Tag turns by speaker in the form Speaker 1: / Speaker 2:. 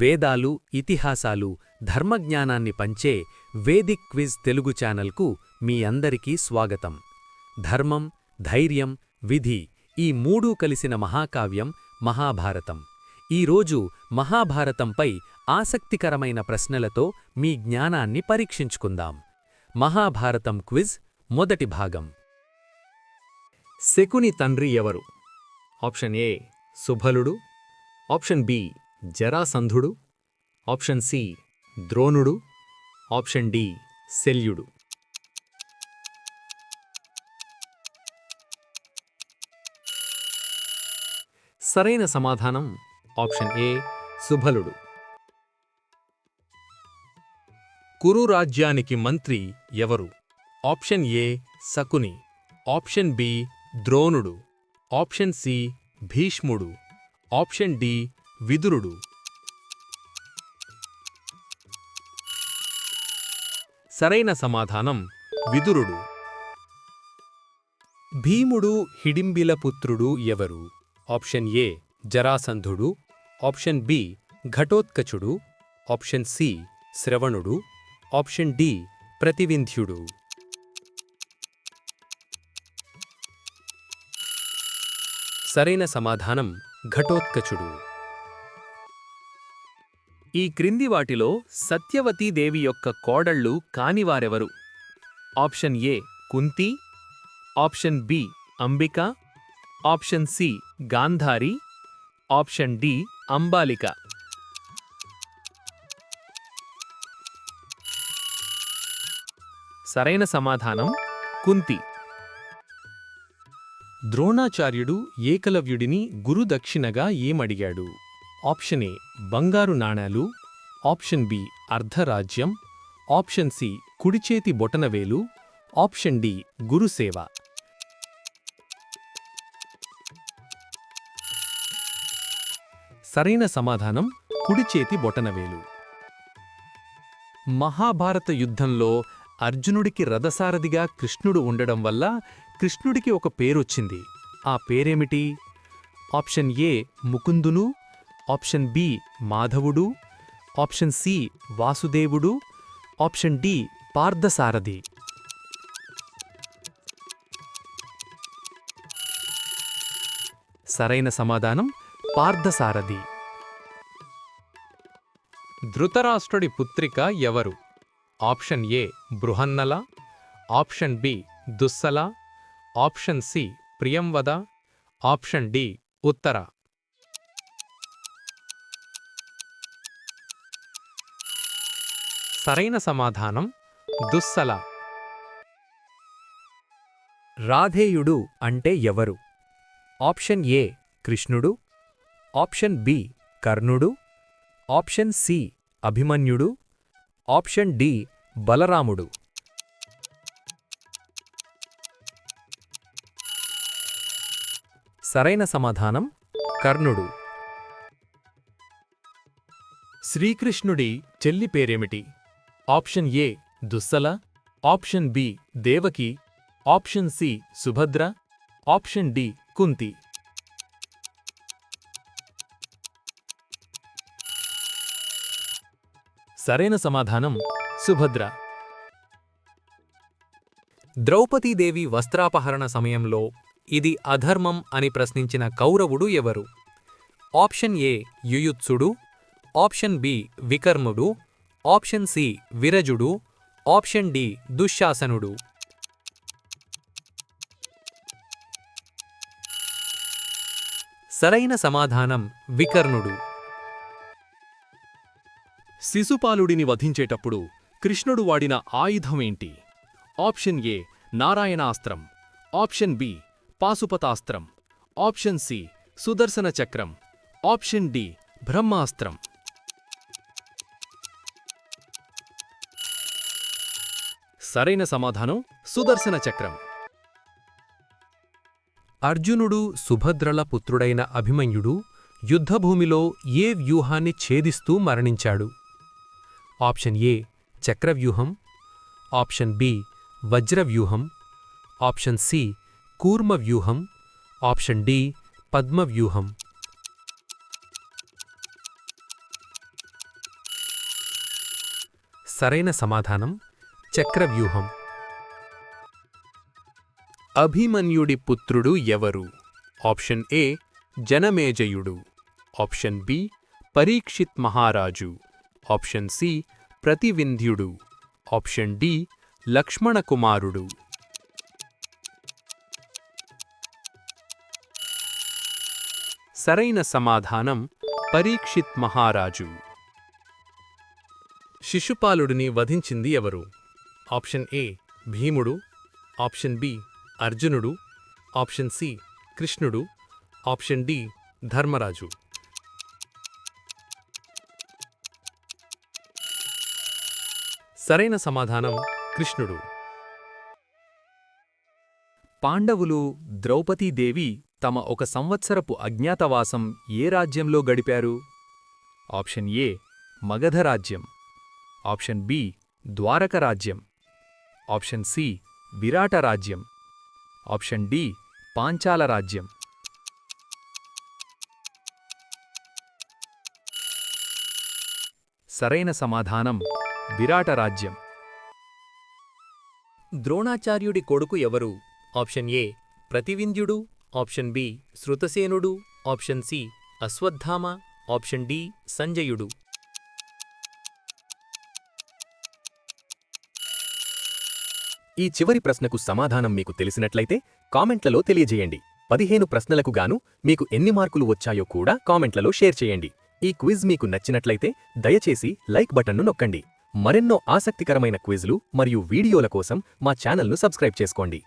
Speaker 1: వేదాలు, ఇతిహాసాలు, ధర్మజ్ఞానాన్ని పంచే వేదిక్ క్విజ్ తెలుగు ఛానల్కు మీ అందరికీ స్వాగతం. ధర్మం, ధైర్యం, విధి ఈ మూడూ కలిసిన మహాకావ్యం మహాభారతం. ఈరోజు మహాభారతంపై ఆసక్తికరమైన ప్రశ్నలతో మీ జ్ఞానాన్ని పరీక్షించుకుందాం. మహాభారతం క్విజ్ మొదటి భాగం. శకుని తండ్రి ఎవరు? ఆప్షన్ ఏ సుబలుడు, ఆప్షన్ బి జరాసంధుడు, ఆప్షన్ సి ద్రోణుడు, ఆప్షన్ డి శల్యుడు. సరైన సమాధానం ఆప్షన్ ఏ సుబలుడు. కురు రాజ్యానికి మంత్రి ఎవరు? Option A Shakuni, option B ద్రోణుడు, ఆప్షన్ సి భీష్ముడు, ఆప్షన్ డి విదురుడు. సరైన సమాధానం విదురుడు. భీముడు హిడింబిల పుత్రుడు ఎవరు? ఆప్షన్ ఏ జరాసంధుడు, ఆప్షన్ బి ఘటోత్కచుడు, ఆప్షన్ సి శ్రవణుడు, ఆప్షన్ డి ప్రతివింధ్యుడు. సరైన సమాధానం ఘటోత్కచుడు. ఈ క్రింది వాటిలో సత్యవతీదేవి యొక్క కోడళ్ళు కానివారెవరు? Option A Kunti, option B Ambika, option C Gandhari, option D Ambalika. సరైన సమాధానం కుంతి. ద్రోణాచార్యుడు ఏకలవ్యుడిని గురుదక్షిణగా ఏమడిగాడు? ఆప్షన్ ఏ బంగారు నాణాలు, ఆప్షన్ బి అర్ధరాజ్యం, ఆప్షన్ సి కుడిచేతి బొటనవేలు, ఆప్షన్ డి గురుసేవ. సరైన సమాధానం కుడిచేతి బొటనవేలు. మహాభారత యుద్ధంలో అర్జునుడికి రథసారథిగా కృష్ణుడు ఉండడం వల్ల కృష్ణుడికి ఒక పేరొచ్చింది. ఆ పేరేమిటి? ఆప్షన్ ఏ ముకుందును, ఆప్షన్ బి మాధవుడు, ఆప్షన్ సి వాసుదేవుడు, ఆప్షన్ డి పార్థసారథి. సరైన సమాధానం పార్థసారథి. ధృతరాష్ట్రుడి పుత్రిక ఎవరు? Option A Brihannala, option B Dussala, option C Priyamvada, option D Uttara. సరైన సమాధానం దుస్సల. రాధేయుడు అంటే ఎవరు? ఆప్షన్ ఏ కృష్ణుడు, ఆప్షన్ బి కర్ణుడు, ఆప్షన్ సి అభిమన్యుడు, ఆప్షన్ డి బలరాముడు. సరైన సమాధానం కర్ణుడు. శ్రీకృష్ణుడి చెల్లి పేరేమిటి? Option A Dussala, option B Devaki, option C Subhadra, option D Kunti. సరైన సమాధానం సుభద్ర. ద్రౌపదీదేవి వస్త్రాపహరణ సమయంలో ఇది అధర్మం అని ప్రశ్నించిన కౌరవుడు ఎవరు? ఆప్షన్ ఏ యుయుత్సుడు, ఆప్షన్ బి వికర్ముడు, ఆప్షన్ సి విరజుడు, ఆప్షన్ డి దుశ్శాసనుడు. సరైన సమాధానం వికర్ణుడు. శిశుపాలుడిని వధించేటప్పుడు కృష్ణుడు వాడిన ఆయుధమేంటి? ఆప్షన్ ఏ నారాయణాస్త్రం, ఆప్షన్ బి పాశుపతాస్త్రం, ఆప్షన్ సి సుదర్శన చక్రం, ఆప్షన్ డి బ్రహ్మాస్త్రం. సరైన సమాధానం సుదర్శన చక్రం. అర్జునుడు సుభద్రల పుత్రుడైన అభిమన్యుడు యుద్ధభూమిలో ఏ వ్యూహాన్ని ఛేదిస్తూ మరణించాడు? ఆప్షన్ ఏ చక్రవ్యూహం, ఆప్షన్ బి వజ్రవ్యూహం, ఆప్షన్ సి కూర్మవ్యూహం, ఆప్షన్ డి పద్మవ్యూహం. సరైన సమాధానం చక్రవ్యూహం. అభిమన్యుడి పుత్రుడు ఎవరు? ఆప్షన్ ఏ జనమేజయుడు, ఆప్షన్ బి పరీక్షిత్ మహారాజు, ఆప్షన్ సి ప్రతివింధ్యుడు, ఆప్షన్ డి లక్ష్మణకుమారుడు. సరైన సమాధానం పరీక్షిత్ మహారాజు. శిశుపాలుడిని వధించింది ఎవరు? ఆప్షన్ ఏ భీముడు, ఆప్షన్ బి అర్జునుడు, ఆప్షన్ సి కృష్ణుడు, ఆప్షన్ డి ధర్మరాజు. సరైన సమాధానం కృష్ణుడు.
Speaker 2: పాండవులు, ద్రౌపదీదేవి తమ 1 సంవత్సరపు అజ్ఞాతవాసం ఏ రాజ్యంలో గడిపారు? ఆప్షన్ ఏ మగధ రాజ్యం, ఆప్షన్ బి ద్వారక రాజ్యం, ఆప్షన్ సి విరాట రాజ్యం, ఆప్షన్ డి పాంచాల రాజ్యం. సరైన సమాధానం విరాట రాజ్యం.
Speaker 1: ద్రోణాచార్యుడి కొడుకు ఎవరు? ఆప్షన్ ఏ ప్రతివింధ్యుడు, ఆప్షన్ బి శృతసేనుడు, option C Ashwatthama, option D సంజయుడు.
Speaker 3: ఈ చివరి ప్రశ్నకు సమాధానం మీకు తెలిసినట్లయితే కామెంట్లలో తెలియజేయండి. 15 ప్రశ్నలకు గాను మీకు ఎన్ని మార్కులు వచ్చాయో కూడా కామెంట్లలో షేర్ చేయండి. ఈ క్విజ్ మీకు నచ్చినట్లయితే దయచేసి లైక్ బటన్ను నొక్కండి. మరెన్నో ఆసక్తికరమైన క్విజ్లు మరియు వీడియోల కోసం మా ఛానల్ను సబ్స్క్రైబ్ చేసుకోండి.